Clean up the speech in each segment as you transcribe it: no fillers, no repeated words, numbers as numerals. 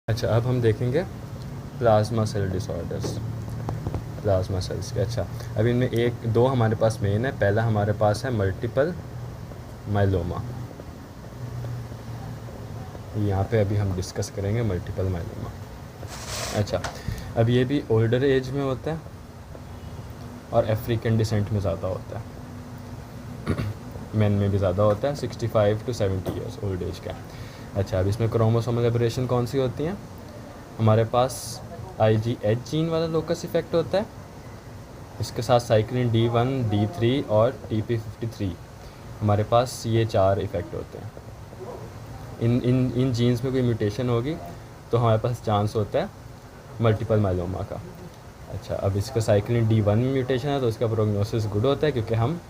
अच्छा, अब हम देखेंगे plasma cell disorders, plasma cells के। अच्छा, अब इनमें एक दो हमारे पास मेन है। पहला हमारे पास है मल्टीपल माइलोमा। यहाँ पे अभी हम डिस्कस करेंगे मल्टीपल माइलोमा। अच्छा, अब ये भी ओल्डर एज में होता है और अफ्रीकन डिसेंट में ज़्यादा होता है। मेन में भी ज़्यादा होता है, 65 to 70 ईयर्स ओल्ड एज का। अच्छा, अब इसमें क्रोमोसोमल एबरेशन कौन सी होती हैं? हमारे पास IgH जीन वाला लोकस इफेक्ट होता है, इसके साथ साइक्लिन D1, D3 और TP53। हमारे पास ये 4 इफ़ेक्ट होते हैं। इन जीन्स में कोई म्यूटेशन होगी तो हमारे पास चांस होता है मल्टीपल माइलोमा का। अच्छा, अब इसका साइक्लिन D1 में म्यूटेशन है तो इसका प्रोग्नोसिस गुड होता है क्योंकि हम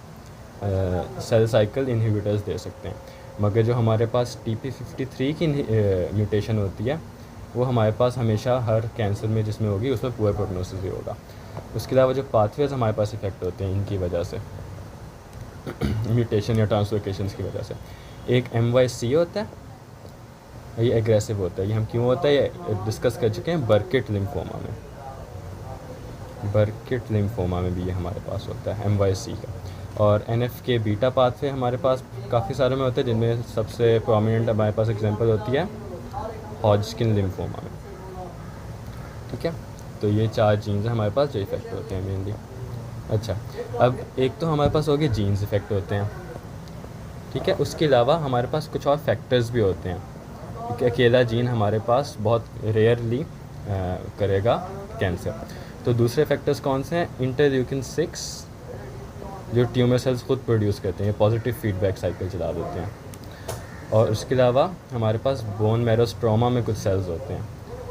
सेल साइकिल इनहिबिटर्स दे सकते हैं। मगर जो हमारे पास TP53 की म्यूटेशन होती है वो हमारे पास हमेशा हर कैंसर में जिसमें होगी उसमें पुअर प्रोग्नोसिस ही होगा। उसके अलावा जो पाथवेज हमारे पास इफ़ेक्ट होते हैं इनकी वजह से, म्यूटेशन या ट्रांसलोकेशंस की वजह से, एक MYC होता है, ये एग्रेसिव होता है। ये हम क्यों होता है ये डिस्कस कर चुके हैं बर्किट लिम्फोमा में। बर्किट लिम्फोमा में भी ये हमारे पास होता है MYC का। और NF के बीटा पाथवे हमारे पास काफ़ी सारे में होते हैं, जिनमें सबसे प्रोमिनेंट हमारे पास एग्जांपल होती है हॉजकिन लिम्फोमा में। ठीक है, तो ये 4 जीन्स हमारे पास जो इफ़ेक्ट होते हैं मेनली। अच्छा, अब एक तो हमारे पास हो गए जीन्स इफ़ेक्ट होते हैं, ठीक है। उसके अलावा हमारे पास कुछ और फैक्टर्स भी होते हैं, क्योंकि अकेला जीन हमारे पास बहुत रेयरली करेगा कैंसर। तो दूसरे फैक्टर्स कौन से हैं? इंटरल्यूकिन 6 जो ट्यूमर सेल्स खुद प्रोड्यूस करते हैं, पॉजिटिव फीडबैक साइकिल चला देते हैं। और उसके अलावा हमारे पास बोन मैरो स्ट्रोमा में कुछ सेल्स होते हैं,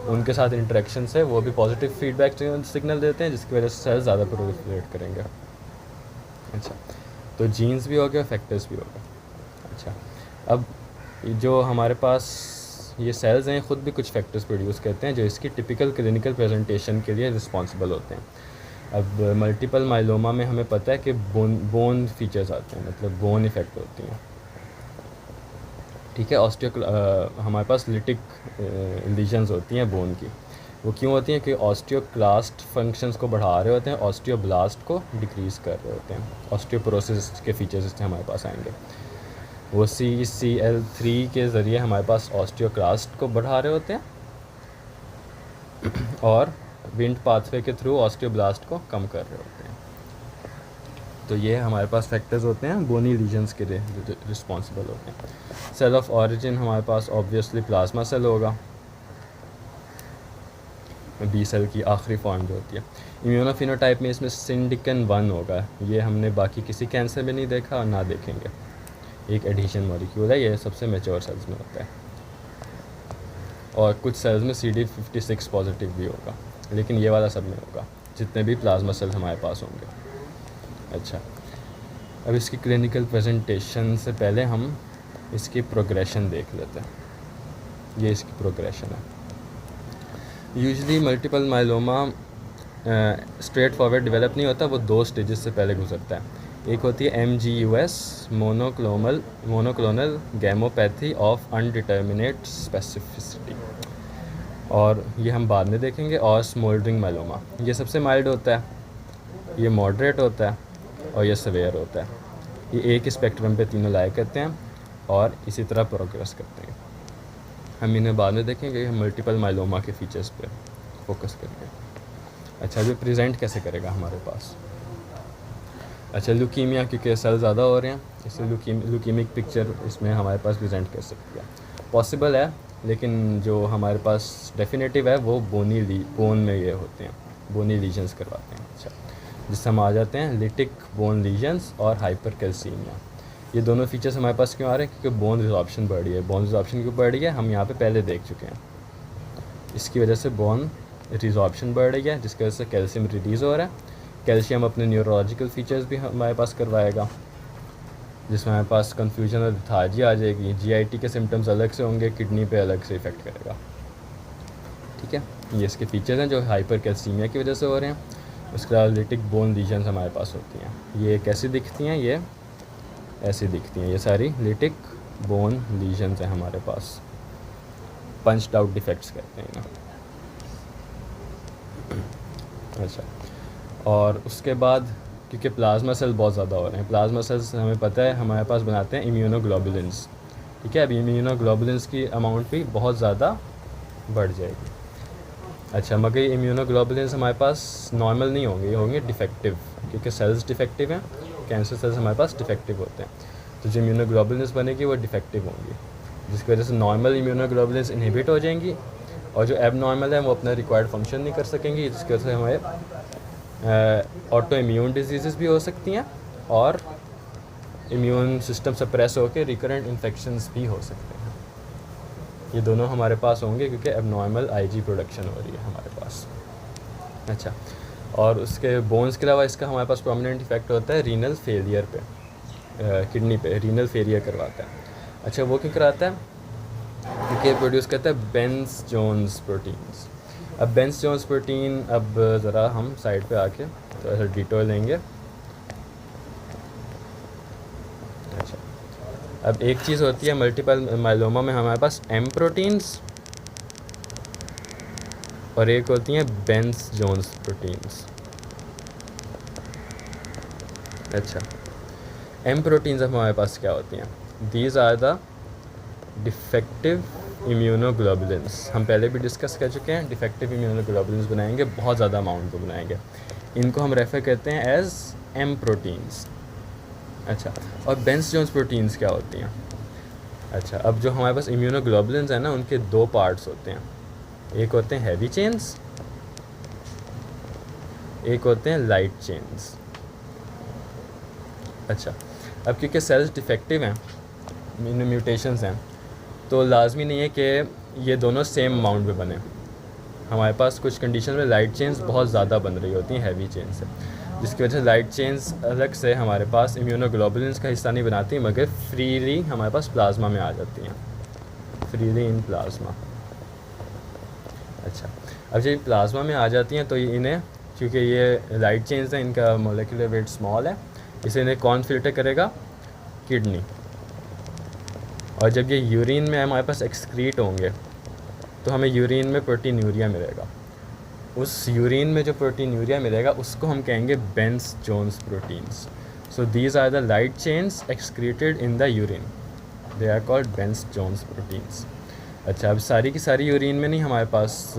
उनके साथ इंटरेक्शन से वो भी पॉजिटिव फीडबैक सिग्नल देते हैं, जिसकी वजह से सेल्स ज़्यादा प्रोलिफरेट करेंगे। अच्छा, तो जीन्स भी हो गए, फैक्टर्स भी हो गए। अच्छा, अब जो हमारे पास ये सेल्स हैं ख़ुद भी कुछ फैक्टर्स प्रोड्यूस करते हैं जो इसकी टिपिकल क्लिनिकल प्रेजेंटेशन के लिए रिस्पॉन्सिबल होते हैं। अब मल्टीपल माइलोमा में हमें पता है कि बोन फीचर्स आते हैं, मतलब बोन इफ़ेक्ट होती हैं, ठीक है। हमारे पास लिटिक लीजन्स होती हैं बोन की। वो क्यों होती हैं? कि ऑस्टियोक्लास्ट फंक्शंस को बढ़ा रहे होते हैं, ऑस्टियोब्लास्ट को डिक्रीज़ कर रहे होते हैं। ऑस्टियोपोरोसिस के फीचर्स इससे हमारे पास आएंगे। वो CCL3 के ज़रिए हमारे पास ऑस्टियोक्लास्ट को बढ़ा रहे होते हैं और विंड पाथवे के थ्रू ऑस्टियोब्लास्ट को कम कर रहे होते हैं। तो ये हमारे पास फैक्टर्स होते हैं बोनी लीजन्स के लिए जो रिस्पॉन्सिबल होते हैं। सेल ऑफ ऑरिजिन हमारे पास ऑब्वियसली प्लाज्मा सेल होगा, B सेल की आखिरी फॉर्म जो होती है। इम्यूनोफिनोटाइप में इसमें सिंडिकन 1 होगा, ये हमने बाकी किसी कैंसर में नहीं देखा और ना देखेंगे। एक एडिशन मॉलिक्यूल है, ये सबसे मैच्योर सेल्स में होता है। और कुछ सेल्स में CD56 पॉजिटिव भी होगा, लेकिन ये वाला सब में होगा जितने भी प्लाज्मा सेल्स हमारे पास होंगे। अच्छा, अब इसकी क्लिनिकल प्रेजेंटेशन से पहले हम इसकी प्रोग्रेशन देख लेते हैं। ये इसकी प्रोग्रेशन है। Usually multiple myeloma straight forward develop नहीं होता, वो 2 स्टेजेस से पहले गुजरता है। एक होती है MGUS, monoclonal गैमोपैथी of indeterminate specificity, और ये हम बाद में देखेंगे। और स्मोल्डरिंग माइलोमा, ये सबसे माइल्ड होता है, ये मॉडरेट होता है और ये सवेयर होता है। ये एक स्पेक्ट्रम पे तीनों लाया करते हैं और इसी तरह प्रोग्रेस करते हैं। हम इन्हें बाद में देखेंगे, हम मल्टीपल माइलोमा के फीचर्स पे फोकस करेंगे। अच्छा, जो प्रेजेंट कैसे करेगा हमारे पास? अच्छा, ल्यूकीमिया, क्योंकि सेल ज़्यादा हो रहे हैं इसलिए ल्यूकीमिक पिक्चर इसमें हमारे पास प्रेजेंट कर सकती है। पॉसिबल है, लेकिन जो हमारे पास डेफिनेटिव है वो बोन में ये होते हैं, बोनी लीजन्स करवाते हैं। अच्छा, जिससे हम आ जाते हैं लिटिक बोन लीजन्स और हाइपर कैल्सीमिया। ये दोनों फीचर्स हमारे पास क्यों आ रहे हैं? क्योंकि बोन रिजॉर्प्शन बढ़ रही है। बोन रिजॉर्प्शन क्यों बढ़ रही है हम यहाँ पे पहले देख चुके हैं। इसकी वजह से बोन रिजॉर्प्शन बढ़ रही है, जिसकी वजह से कैल्शियम रिलीज़ हो रहा है। कैल्शियम अपने न्यूरोलॉजिकल फीचर्स भी हमारे पास करवाएगा, जिसमें हमारे पास कन्फ्यूजन और लिथार्जी आ जाएगी। GIT के सिम्टम्स अलग से होंगे, किडनी पे अलग से इफ़ेक्ट करेगा। ठीक है, ये इसके फीचर्स हैं जो हाइपर कैल्सीमिया की वजह से हो रहे हैं। उसके अलावा लिटिक बोन लीजन्स हमारे पास होती हैं। ये कैसी दिखती हैं? ये ऐसी दिखती हैं। ये सारी लिटिक बोन लीजन्स हैं हमारे पास। पंच्ड आउट डिफेक्ट्स कहते हैं इन्हें। अच्छा, और उसके बाद क्योंकि प्लाज्मा सेल बहुत ज़्यादा हो रहे हैं, प्लाज्मा सेल्स हमें पता है हमारे पास बनाते हैं इम्यूनोग्लोबुलिन्स, ठीक है। अब इम्यूनोग्लोबुलिन्स की अमाउंट भी बहुत ज़्यादा बढ़ जाएगी। अच्छा, मगर ये इम्यूनोग्लोबुलिन्स हमारे पास नॉर्मल नहीं होंगे, ये होंगे डिफेक्टिव, क्योंकि सेल्स डिफेक्टिव हैं, कैंसर सेल्स हमारे पास डिफेक्टिव होते हैं, तो जो इम्यूनोग्लोबुलिन्स बनेगी वो डिफेक्टिव होंगी, जिसकी वजह से नॉर्मल इम्यूनोग्लोबुलिन्स इनहिबिट हो जाएंगी और जो एब नॉर्मल है वो अपना रिक्वायर्ड फंक्शन नहीं कर सकेंगी, जिसकी वजह से हमारे ऑटो इम्यून डिजीज़ भी हो सकती हैं और इम्यून सिस्टम सप्रेस होकर रिकरेंट इन्फेक्शंस भी हो सकते हैं। ये दोनों हमारे पास होंगे क्योंकि एबनॉर्मल आईजी प्रोडक्शन हो रही है हमारे पास। अच्छा, और उसके बोन्स के अलावा इसका हमारे पास प्रोमिनेंट इफेक्ट होता है रीनल फेलियर पे, किडनी पे रीनल फेलियर करवाता है। अच्छा, वो क्यों कराता है? क्योंकि प्रोड्यूस करता है बेंस जोन्स प्रोटीन्स। अब बेंस जोन्स प्रोटीन, अब ज़रा हम साइड पे आके तो ऐसा डिटेल लेंगे। अच्छा, अब एक चीज़ होती है मल्टीपल माइलोमा में हमारे पास एम प्रोटीन्स और एक होती हैं बेंस जोन्स प्रोटीन्स। अच्छा, एम प्रोटीन्स हमारे पास क्या होती हैं? These are the defective immunoglobulins. हम पहले भी डिस्कस कर चुके हैं, डिफेक्टिव इम्यूनोग्लोबुलिन्स बनाएंगे, बहुत ज़्यादा अमाउंट में बनाएंगे, इनको हम रेफ़र करते हैं एज एम प्रोटीन्स। अच्छा, और बेंस जोन्स प्रोटीन्स क्या होती हैं? अच्छा, अब जो हमारे पास इम्यूनोग्लोबुलिन्स हैं ना, उनके दो पार्ट्स होते हैं, एक होते हैं हैवी चेन्स, एक होते हैं लाइट चेन्स। अच्छा, अब क्योंकि सेल्स डिफेक्टिव हैं, म्यूटेशंस हैं, तो लाजमी नहीं है कि ये दोनों सेम अमाउंट में बने। हमारे पास कुछ कंडीशन में लाइट चेन्स बहुत ज़्यादा बन रही होती हैं हैवी चेन से, जिसकी वजह से लाइट चेन्स अलग से हमारे पास इम्यूनोग्लोबुलिन्स का हिस्सा नहीं बनाती, मगर फ्रीली हमारे पास प्लाज्मा में आ जाती हैं, फ्रीली इन प्लाज्मा। अच्छा, अब जब प्लाज्मा में आ जाती हैं तो इन्हें, क्योंकि ये लाइट चेन्स हैं, इनका मोलिकुलर वेट स्मॉल है, इसे इन्हें कौन फिल्टर करेगा? किडनी। और जब ये यूरिन में हमारे पास एक्सक्रीट होंगे तो हमें यूरिन में प्रोटीन यूरिया मिलेगा। उस यूरिन में जो प्रोटीन यूरिया मिलेगा उसको हम कहेंगे Bence Jones proteins. So these are the light chains excreted in the urine, they are called Bence Jones proteins. अच्छा, अब सारी की सारी यूरिन में नहीं हमारे पास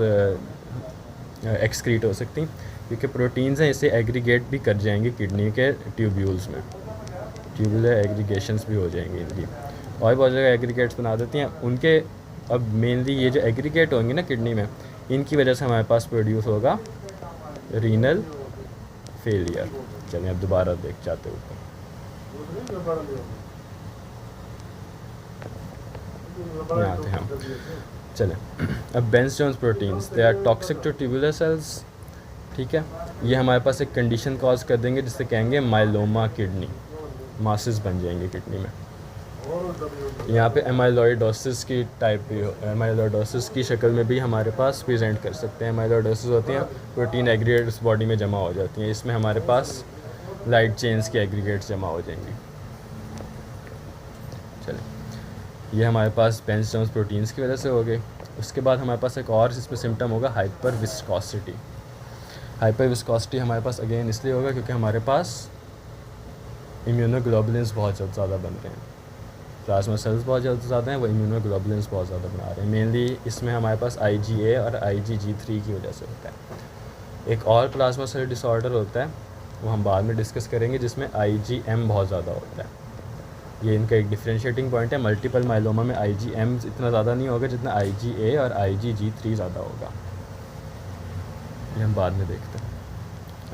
एक्सक्रीट हो सकती, क्योंकि प्रोटीन्स हैं, इसे एग्रीगेट भी कर जाएंगे किडनी के ट्यूब्यूल्स में, ट्यूबुलर एग्रीगेशंस भी हो जाएंगी इनकी, और बहुत जगह एग्रीगेट्स बना देती हैं उनके। अब मेनली ये जो एग्रीगेट होंगे ना किडनी में, इनकी वजह से हमारे पास प्रोड्यूस होगा रीनल फेलियर। चलिए अब दोबारा देख जाते ऊपर। यहाँ आते हैं हम, चलें। अब Bence Jones proteins, they are toxic to tubular cells, ठीक है। ये हमारे पास एक कंडीशन कॉज कर देंगे जिससे कहेंगे माइलोमा किडनी, मासेस बन जाएंगे किडनी में। यहाँ पे एमाइलॉइडोसिस की टाइप भी हो, एमाइलॉइडोसिस की शक्ल में भी हमारे पास प्रेजेंट कर सकते हैं। एमाइलॉइडोसिस होती हैं प्रोटीन एग्रीगेट्स बॉडी में जमा हो जाती हैं, इसमें हमारे पास लाइट चेन्स के एग्रीगेट्स जमा हो जाएंगे। चलिए, ये हमारे पास बेंस जोन्स प्रोटीन्स की वजह से हो गए। उसके बाद हमारे पास एक और इसमें सिम्टम होगा हाइपर विस्कोसिटी। हाइपर विस्कोसिटी हमारे पास अगेन इसलिए होगा क्योंकि हमारे पास इम्यूनोग्लोबुलिन्स बहुत ज़्यादा बन रहे हैं, प्लाज्मा सेल्स बहुत ज़्यादा हैं, वो इम्यूनोग्लोबुलिन्स बहुत ज़्यादा बना रहे हैं। मेनली इसमें हमारे पास IgA और IgG3 की वजह से होता है। एक और प्लाज्मा सेल डिसऑर्डर होता है, वो हम बाद में डिस्कस करेंगे, जिसमें IgM बहुत ज़्यादा होता है। ये इनका एक डिफरेंशिएटिंग पॉइंट है। मल्टीपल माइलोमा में IgM इतना ज़्यादा नहीं होगा जितना IgA और IgG3 ज़्यादा होगा, ये हम बाद में देखते हैं।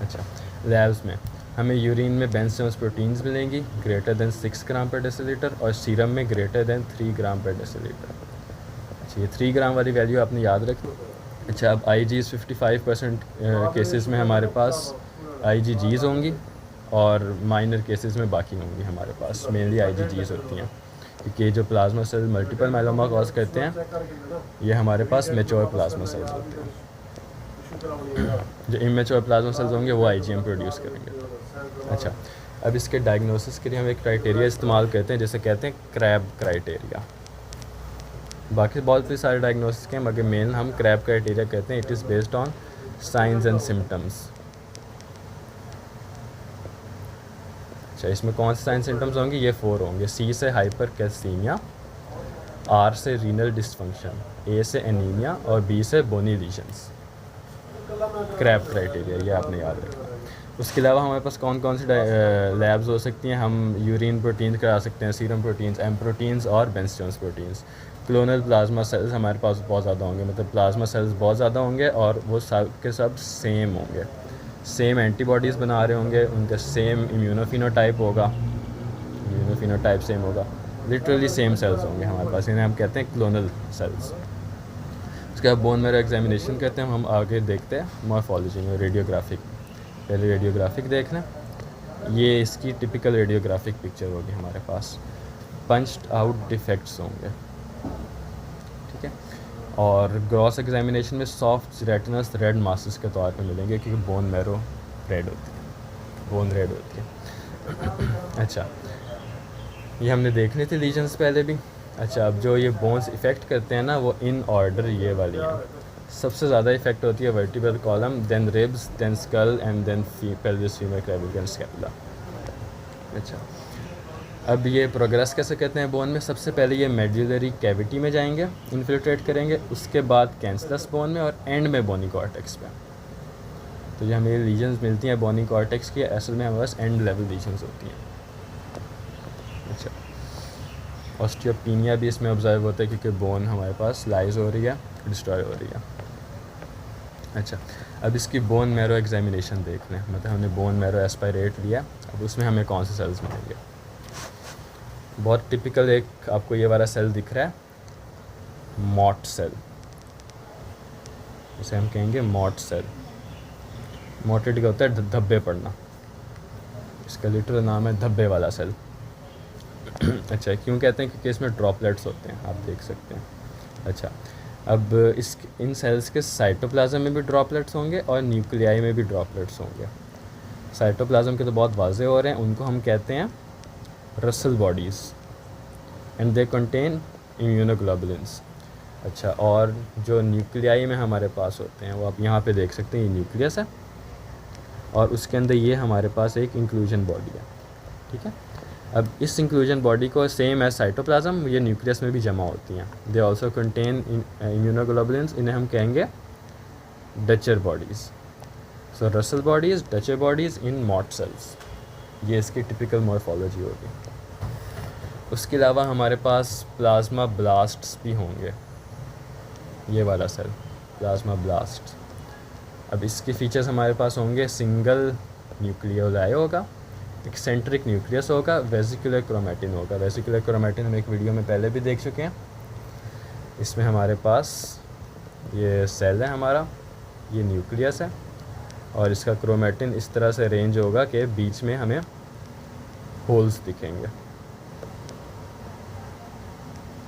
अच्छा, लैब्स में हमें यूरिन में बेंस जोन्स प्रोटीन्स मिलेंगी ग्रेटर देन 6 ग्राम पर डेसीलीटर और सीरम में ग्रेटर देन 3 ग्राम पर डेसीलीटर। अच्छा, ये 3 ग्राम वाली वैल्यू आपने याद रखी। अच्छा, अब IgGs 55% केसेस में हमारे पास IgGs होंगी और माइनर केसेस में बाकी होंगी हमारे पास मेनली IgGs होती हैं, क्योंकि जो plasma cell multiple myeloma cause करते हैं ये हमारे पास मेच्योर प्लाज्मा सेल्स होते हैं। जो इमेच्योर प्लाज्मा सेल्स होंगे वो IgM प्रोड्यूस करेंगे। अच्छा, अब इसके डायग्नोसिस के लिए हम एक क्राइटेरिया इस्तेमाल करते हैं जिसे कहते हैं क्रैब क्राइटेरिया। बाकी बहुत भी सारे डायग्नोसिस हैं, मगर मेन हम क्रैब क्राइटेरिया कहते हैं। It is based on science and symptoms. अच्छा, इसमें कौन से साइन सिम्टम्स होंगे? ये 4 होंगे। सी से हाइपर कैल्सीमिया, आर से रीनल डिसफंक्शन, ए से एनीमिया और बी से बोनी लीजन्स। क्रैब क्राइटेरिया ये आपने याद रखना। उसके अलावा हमारे पास कौन कौन सी लैब्स हो सकती हैं? हम यूरिन प्रोटीन्स करा सकते हैं, सीरम प्रोटीन्स, एम प्रोटीन्स और बेंस्टोन्स प्रोटीन्स। क्लोनल प्लाज्मा सेल्स हमारे पास बहुत ज़्यादा होंगे, मतलब प्लाज्मा सेल्स बहुत ज़्यादा होंगे और वो सब के सब सेम होंगे, सेम एंटीबॉडीज़ बना रहे होंगे, उनका सेम इम्यूनोफिनोटाइप होगा, इम्यूनोफिनोटाइप सेम होगा, लिटरली सेम सेल्स होंगे हमारे पास, इन्हें हम कहते हैं क्लोनल सेल्स। उसके बाद बोन मैरो एग्जामिनेशन कहते हैं, हम आगे देखते हैं मॉर्फोलॉजी में रेडियोग्राफिक। पहले रेडियोग्राफिक देख लें। ये इसकी टिपिकल रेडियोग्राफिक पिक्चर होगी हमारे पास। पंच्ड आउट डिफेक्ट्स होंगे, ठीक है। और ग्रॉस एग्जामिनेशन में सॉफ्ट रेटिनस रेड मासेस के तौर पे मिलेंगे, क्योंकि बोन मैरो रेड होती है, बोन रेड होती है। अच्छा, ये हमने देख ली थी लीजन्स पहले भी। अच्छा, अब जो ये बोन्स इफ़ेक्ट करते हैं ना, वो इन ऑर्डर ये वाली हैं। सबसे ज़्यादा इफेक्ट होती है vertebral column, then ribs, then skull and then pelvis, femur clavicle and scapula. अच्छा, अब ये प्रोग्रेस कैसे कहते हैं बोन में? सबसे पहले ये मेडुलरी कैविटी में जाएंगे, इन्फिल्ट्रेट करेंगे, उसके बाद कैंसरस बोन में और एंड में बोनी कॉर्टेक्स पे। तो जो हमें लीजन्स मिलती हैं बोनी कॉर्टेक्स की, असल में हमारे पास एंड लेवल लीजन्स होती हैं। अच्छा, ऑस्टियोपेनिया भी इसमें ऑब्जर्व होता है, क्योंकि बोन हमारे पास लाइज हो रही है, डिस्ट्रॉय हो रही है। अच्छा, अब इसकी बोन मैरो एग्जामिनेशन देख लें, मतलब हमने बोन मैरो एस्पायरेट लिया, अब उसमें हमें कौन से सेल्स मिलेंगे? बहुत टिपिकल एक आपको ये वाला सेल दिख रहा है, मॉट सेल, इसे हम कहेंगे मॉट सेल। मोटेड का होता है धब्बे पड़ना, इसका लिटरल नाम है धब्बे वाला सेल। अच्छा, क्यों कहते हैं? क्योंकि इसमें ड्रॉपलेट्स होते हैं, आप देख सकते हैं। अच्छा, अब इन सेल्स के साइटोप्लाज्म में भी ड्रॉपलेट्स होंगे और न्यूक्लियाई में भी ड्रॉपलेट्स होंगे। साइटोप्लाज्म के तो बहुत वाजे हो रहे हैं, उनको हम कहते हैं Russell bodies and they contain immunoglobulins. अच्छा, और जो न्यूक्लियाई में हमारे पास होते हैं, वो आप यहाँ पे देख सकते हैं, ये न्यूक्लियस है और उसके अंदर ये हमारे पास एक इंक्लूजन बॉडी है, ठीक है। अब इस इंक्लूजन बॉडी को सेम एज साइटोप्लाज्म ये न्यूक्लियस में भी जमा होती हैं। दे आल्सो कंटेन इम्यूनोग्लोबुलिन्स, इन्हें हम कहेंगे Dutcher bodies. So Russell bodies, Dutcher bodies in Mott cells, ये इसकी टिपिकल मॉर्फोलॉजी होगी। उसके अलावा हमारे पास प्लाज्मा ब्लास्ट्स भी होंगे, ये वाला सेल प्लाज्मा ब्लास्ट। अब इसके फीचर्स हमारे पास होंगे, सिंगल न्यूक्लियोलाई होगा, एक्सेंट्रिक न्यूक्लियस होगा, वेसिकुलर क्रोमैटिन होगा। वेसिकुलर क्रोमैटिन हम एक वीडियो में पहले भी देख चुके हैं। इसमें हमारे पास ये सेल है हमारा, ये न्यूक्लियस है और इसका क्रोमैटिन इस तरह से अरेंज होगा कि बीच में हमें होल्स दिखेंगे,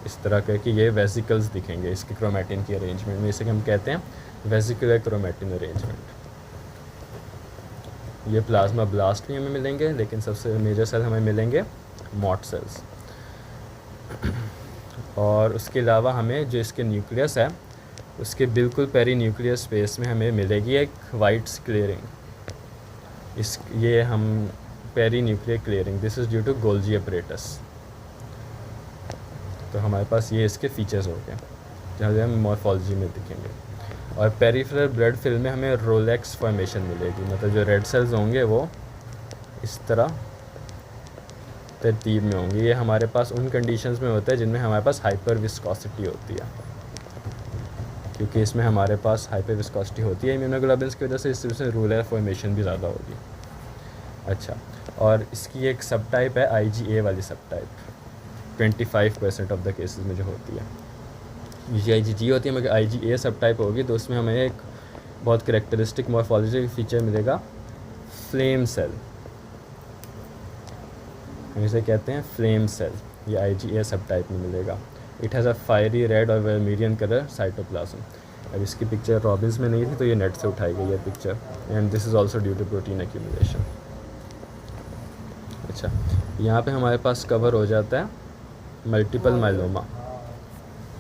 इस तरह के कि ये वेसिकल्स दिखेंगे इसके क्रोमैटिन की अरेंजमेंट में, इसे हम कहते हैं वेसिकुलर क्रोमैटिन अरेंजमेंट। ये प्लाज्मा ब्लास्ट भी हमें मिलेंगे, लेकिन सबसे मेजर सेल हमें मिलेंगे मॉट सेल्स। और उसके अलावा हमें जो इसके न्यूक्लियस है, उसके बिल्कुल पेरी न्यूक्लियस स्पेस में हमें मिलेगी एक वाइट क्लियरिंग। ये हम perinuclear clearing, this is due to Golgi apparatus. तो हमारे पास ये इसके फीचर्स हो गए, जहाँ हम मॉर्फोलॉजी में दिखेंगे। और पेरिफेरल ब्लड फिल्म में हमें रोलेक्स फॉर्मेशन मिलेगी, मतलब जो रेड सेल्स होंगे वो इस तरह तरतीब में होंगे। ये हमारे पास उन कंडीशंस में होता है जिनमें हमारे पास हाइपर विस्कोसिटी होती है, क्योंकि इसमें हमारे पास हाइपर विस्कोसिटी होती है इम्यूनोग्लोबुलिन्स की वजह से, इस वजह से रोलर फॉर्मेशन भी ज़्यादा होगी। अच्छा, और इसकी एक सब टाइप है IgA वाली सब टाइप, 25% ऑफ द केसेस में जो होती है। IgG होती है, मगर IgA सब टाइप होगी, तो उसमें हमें एक बहुत करेक्टरिस्टिक मॉर्फोलॉजी फीचर मिलेगा, फ्लेम सेल। हम इसे कहते हैं फ्लेम सेल, ये IgA सब टाइप में मिलेगा। It has a fiery red और वर्मिलियन कलर साइटोप्लाज्म। अब इसकी पिक्चर रॉबिन्स में नहीं थी, तो ये नेट से उठाई गई है picture, and this is also due to protein accumulation. अच्छा, यहाँ पे हमारे पास कवर हो जाता है मल्टीपल माइलोमा,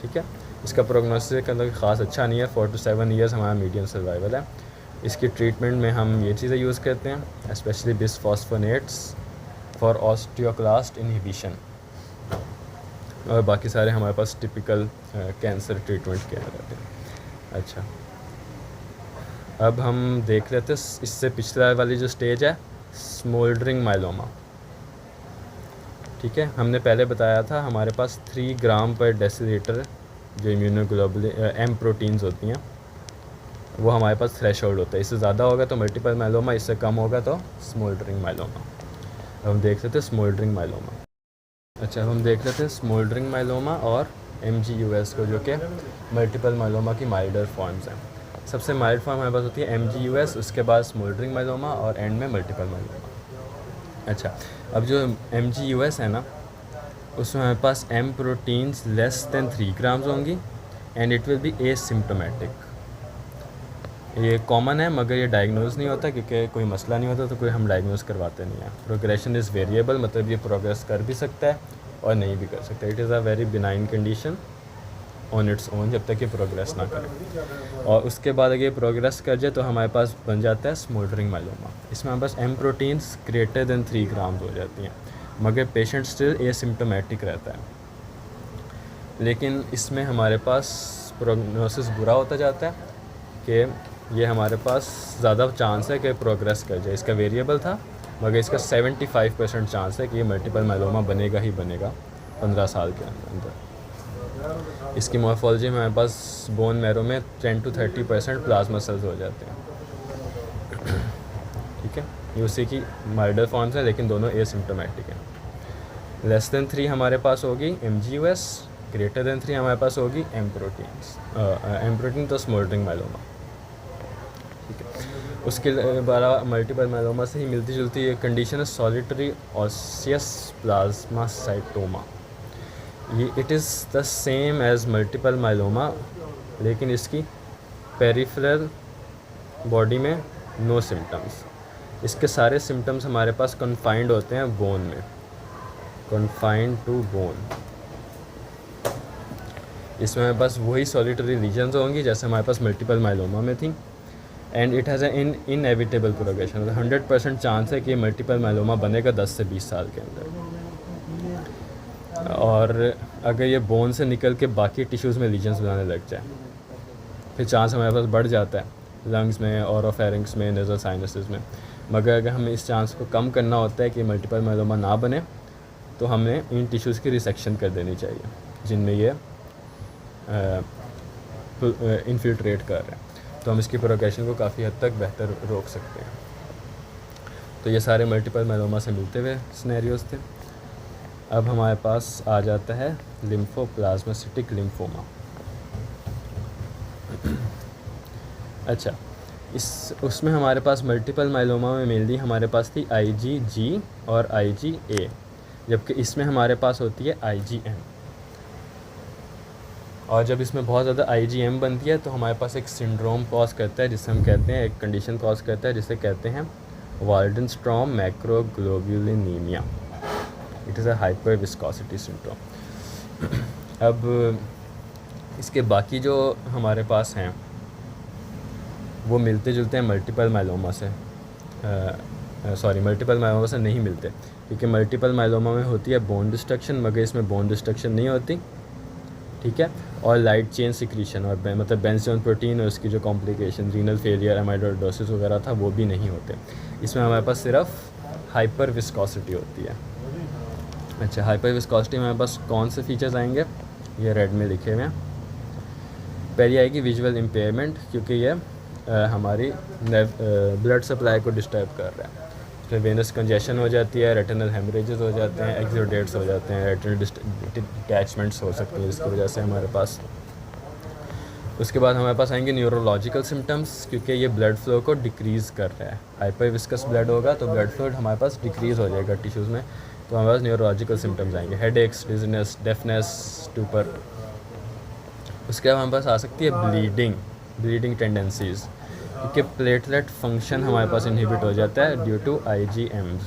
ठीक है। इसका प्रोग्नोसिस का ख़ास अच्छा नहीं है, 4 to 7 ईयर्स हमारा मीडियम सर्वाइवल है। इसकी ट्रीटमेंट में हम ये चीज़ें यूज़ करते हैं, स्पेशली बिसफॉस्फोनेट्स फॉर ऑस्टियोक्लास्ट इनहिबिशन, और बाकी सारे हमारे पास टिपिकल कैंसर ट्रीटमेंट के रहते हैं। अच्छा, अब हम देख लेते हैं इससे पिछले वाली जो स्टेज है, स्मोल्डरिंग माइलोमा। ठीक है, हमने पहले बताया था हमारे पास 3 ग्राम पर डेसीलीटर जो इम्यूनोग्लोबुलिन एम प्रोटीन्स होती हैं वो हमारे पास थ्रेशोल्ड होता है। इससे ज़्यादा होगा तो मल्टीपल माइलोमा, इससे कम होगा तो स्मोल्डरिंग माइलोमा। अब हम देख लेते हैं स्मोल्डरिंग माइलोमा। अच्छा, हम देख लेते हैं स्मोल्डरिंग माइलोमा और MGUS को, जो कि मल्टीपल माइलोमा की माइल्डर फॉर्म्स हैं। सबसे माइल्ड फॉर्म हमारे पास होती है MGUS, उसके बाद स्मोल्डरिंग माइलोमा और एंड में मल्टीपल माइलोमा। अच्छा, अब जो MGUS है ना, उसमें हमारे पास M proteins less than 3 grams होंगी and it will be asymptomatic. ये कॉमन है मगर ये डायग्नोज नहीं होता, क्योंकि कोई मसला नहीं होता तो कोई हम डायग्नोज करवाते नहीं हैं। प्रोग्रेशन इज़ वेरिएबल, मतलब ये प्रोग्रेस कर भी सकता है और नहीं भी कर सकता। It is a very benign condition on its own, जब तक ये प्रोग्रेस ना करे। और उसके बाद अगर ये प्रोग्रेस कर जाए तो हमारे पास बन जाता है स्मोल्डरिंग माइलोमा। इसमें हमारे पास M proteins greater than 3 grams हो जाती हैं, मगर पेशेंट स्टिल एसिम्प्टोमेटिक रहता है। लेकिन इसमें हमारे पास प्रोग्नोसिस बुरा होता जाता है कि ये हमारे पास ज़्यादा चांस है कि प्रोग्रेस कर जाए। इसका वेरिएबल था, मगर इसका 75% चांस है कि ये मल्टीपल माइलोमा बनेगा ही बनेगा 15 साल के अंदर। इसकी मॉर्फोलॉजी में हमारे पास बोन मैरो में 10 to 30% प्लाज्मा सेल्स हो जाते हैं। ठीक है, ये उसी की माइल्डर फॉर्म्स हैं, लेकिन दोनों एसिम्प्टोमेटिक हैं। लेस दैन 3 हमारे पास होगी MGUS, ग्रेटर दैन 3 हमारे पास होगी एम प्रोटीन तो स्मोल्डरिंग माइलोमा। ठीक है, उसके बाद मल्टीपल माइलोमा से ही मिलती जुलती एक कंडीशन है सॉलिटरी ऑसियस प्लाज्मासाइटोमा। ये it is the same as multiple myeloma, लेकिन इसकी पेरिफेरल बॉडी में नो सिम्टम्स। इसके सारे सिम्टम्स हमारे पास कन्फाइंड होते हैं बोन में, कन्फाइंड टू बोन। इसमें हमारे पास वही सॉलिटरी लीजन्स होंगी जैसे हमारे पास मल्टीपल माइलोमा में थी, and it has an inevitable progression. 100% chance है कि मल्टीपल माइलोमा बनेगा 10 से 20 साल के अंदर। और अगर ये बोन से निकल के बाकी टिश्यूज़ में लीजन्स बनाने लग जाए, फिर चांस हमारे पास बढ़ जाता है लंग्स में, ओरोफेरिंक्स में, नेज़ल साइनसेस में। मगर अगर हमें इस चांस को कम करना होता है कि मल्टीपल माइलोमा ना बने, तो हमें इन टिश्यूज़ की रिसेक्शन कर देनी चाहिए जिनमें ये इन्फिल्ट्रेट कर रहे हैं, तो हम इसकी प्रोग्रेशन को काफ़ी हद तक बेहतर रोक सकते हैं। तो ये सारे मल्टीपल माइलोमा से मिलते हुए सिनेरियोज़ थे। अब हमारे पास आ जाता है लिम्फोप्लाज्मासिटिक लिम्फोमा। अच्छा, उसमें हमारे पास मल्टीपल माइलोमा में मेनली हमारे पास थी IgG और IgA, जबकि इसमें हमारे पास होती है IgM। और जब इसमें बहुत ज़्यादा IgM बनती है तो हमारे पास एक सिंड्रोम कॉज करता है, जिसे हम कहते हैं, एक कंडीशन कॉज करता है जिसे कहते हैं Waldenstrom macroglobulinaemia. It is a hyperviscosity syndrome. अब इसके बाकी जो हमारे पास हैं वो मिलते जुलते हैं मल्टीपल माइलोमा से, मल्टीपल माइलोमा से नहीं मिलते, क्योंकि मल्टीपल माइलोमा में होती है बोन डिस्ट्रक्शन, मगर इसमें बोन डिस्ट्रक्शन नहीं होती। ठीक है, और लाइट चेन सिक्रीशन और मतलब बेंजोन प्रोटीन और उसकी जो कॉम्प्लिकेशन रीनल फेलियर, एमाइलोइडोसिस वगैरह था, वो भी नहीं होते। इसमें हमारे पास सिर्फ हाइपर विस्कोसिटी होती है। अच्छा, हाइपर विस्कोसिटी में हमारे पास कौन से फीचर्स आएंगे, ये रेड में लिखे हुए हैं। पहली आएगी विजुअल इम्पेयरमेंट, क्योंकि ये हमारी ब्लड सप्लाई को डिस्टर्ब कर रहा है। इसमें वेनस कंजेशन हो जाती है, रेटिनल हेमरेजेस हो जाते हैं, एक्सोडेट्स हो जाते हैं, रेटिनल डिटैचमेंट्स हो सकती हैं जिसकी वजह से हमारे पास। उसके बाद हमारे पास आएंगे न्यूरोलॉजिकल सिम्टम्स, क्योंकि ये ब्लड फ्लो को डिक्रीज़ कर रहा है। हाइपर विस्कस ब्लड होगा तो ब्लड फ्लो हमारे पास डिक्रीज़ हो जाएगा टिश्यूज़ में, तो हमारे पास न्यूरोलॉजिकल सिम्टम्स आएंगे, हेडेक्स, डिजीनेस, डेफनेस, स्टूपर। उसके बाद हमारे पास आ सकती है ब्लीडिंग टेंडेंसीज़, क्योंकि प्लेटलेट फंक्शन हमारे पास इनहिबिट हो जाता है ड्यू टू IgMs।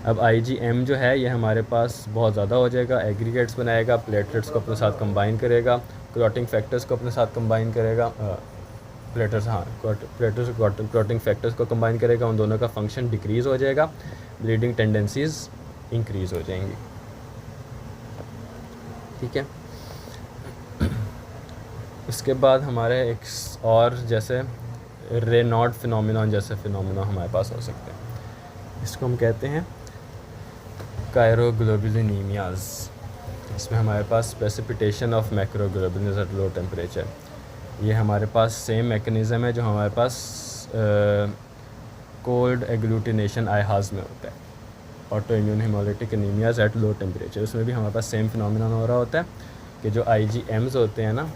अब IgM जो है ये हमारे पास बहुत ज़्यादा हो जाएगा, एग्रीगेट्स बनाएगा, प्लेटलेट्स को अपने साथ कंबाइन करेगा, क्लॉटिंग फैक्टर्स को अपने साथ कंबाइन करेगा, प्लेटर्स क्लॉटिंग फैक्टर्स को कंबाइन करेगा, उन दोनों का फंक्शन डिक्रीज़ हो जाएगा, ब्लीडिंग टेंडेंसीज़ इंक्रीज़ हो जाएंगी। ठीक है। इसके बाद हमारे एक और जैसे रेनॉल्ड फिनोमिनॉन जैसे फिनोमिना हमारे पास हो सकते हैं। इसको हम कहते हैं कायरोग्लोबुलिनीमियाज़। इसमें हमारे पास precipitation of macroglobulins at low temperature. ये हमारे पास सेम मैकेनिज़्म है जो हमारे पास कोल्ड एग्लूटिनेशन आइहाज में होता है, auto immune haemolytic anaemias eight low temperature. उसमें भी हमारे पास सेम फिनोमिनन हो रहा होता है कि जो IgMs होते हैं ना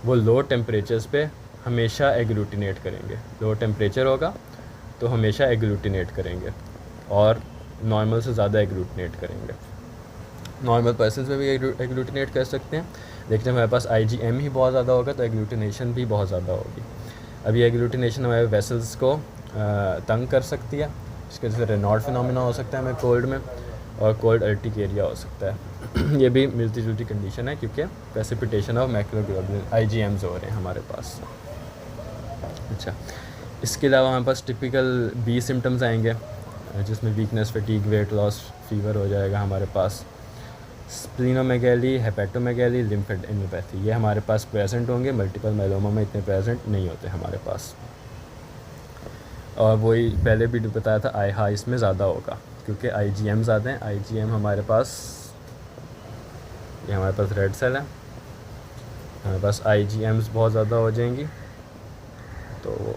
वो लो टेम्परेचर्स पे हमेशा एग्लूटिनेट करेंगे। लो टेम्परेचर होगा तो हमेशा एग्लूटिनेट करेंगे और नॉर्मल से ज़्यादा एग्लूटिनेट करेंगे। नॉर्मल पर्सन में भी एग्लूटिनेट कर सकते हैं, लेकिन हमारे पास IgM ही बहुत ज़्यादा होगा तो एग्लूटिनेशन भी बहुत ज़्यादा होगी। अभी एग्लूटिनेशन हमारे वेसल्स को तंग कर सकती है, इसके जैसे रेनॉल्ड फिनोमिना हो सकता है हमें कोल्ड में, और कोल्ड अर्टिकेरिया हो सकता है। ये भी मिलती जुलती कंडीशन है क्योंकि प्रेसिपिटेशन ऑफ मैक्रोग्लोबुलिन IgMs हो रहे हैं हमारे पास। अच्छा, इसके अलावा हमारे पास टिपिकल B सिम्टम्स आएंगे जिसमें weakness, fatigue, weight loss, fever हो जाएगा हमारे पास। स्प्लीनोमेगैली, हेपेटोमेगैली, लिम्फेडेनोपैथी ये हमारे पास प्रेजेंट होंगे। मल्टीपल माइलोमा में इतने प्रेजेंट नहीं होते हमारे पास। और वही पहले भी बताया था आइहा इसमें ज़्यादा होगा क्योंकि IgM ज़्यादा हैं। IgM हमारे पास, ये हमारे पास रेड सेल है, हमारे पास IgMs बहुत ज़्यादा हो जाएंगी तो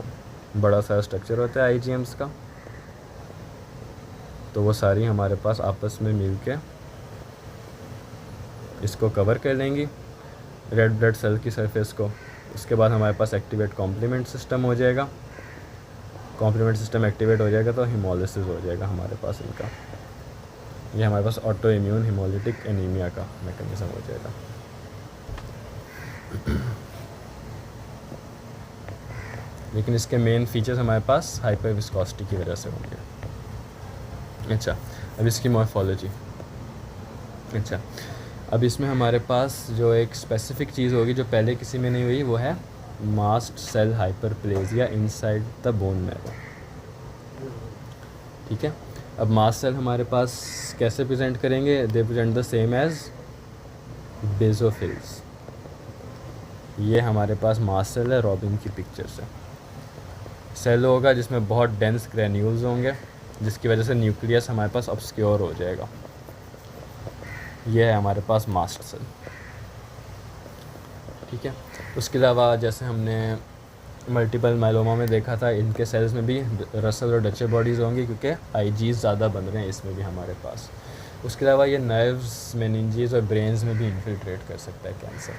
बड़ा सा स्ट्रक्चर होता है IgMs का, तो वो सारी हमारे पास आपस में मिल के इसको कवर कर लेंगी रेड ब्लड सेल की सरफेस को। उसके बाद हमारे पास एक्टिवेट कॉम्प्लीमेंट सिस्टम हो जाएगा। कॉम्प्लीमेंट सिस्टम एक्टिवेट हो जाएगा तो हिमोलिसिस हो जाएगा हमारे पास इनका। ये हमारे पास ऑटो इम्यून हिमोलिटिक एनीमिया का मैकेनिज्म हो जाएगा। लेकिन इसके मेन फीचर्स हमारे पास हाइपर विस्कोसिटी की वजह से होंगे। अच्छा, अब इसकी मॉर्फोलॉजी। अच्छा, अब इसमें हमारे पास जो एक स्पेसिफिक चीज़ होगी जो पहले किसी में नहीं हुई, वो है mast cell hyperplasia inside the bone marrow. ठीक है। अब मास्ट सेल हमारे पास कैसे प्रेजेंट करेंगे? They present the same as basophils. ये हमारे पास मास्ट सेल है रॉबिन की पिक्चर से। सेल होगा जिसमें बहुत डेंस ग्रेन्यूल्स होंगे जिसकी वजह से न्यूक्लियस हमारे पास ऑब्सक्योर हो जाएगा। ये है हमारे पास मास्ट सेल। ठीक है। उसके अलावा जैसे हमने मल्टीपल माइलोमा में देखा था, इनके सेल्स में भी रसल और डचर बॉडीज़ होंगी क्योंकि Igs ज़्यादा बन रहे हैं इसमें भी हमारे पास। उसके अलावा ये नर्व्स, मेनिंजेस और ब्रेन्स में भी इन्फिल्ट्रेट कर सकता है कैंसर।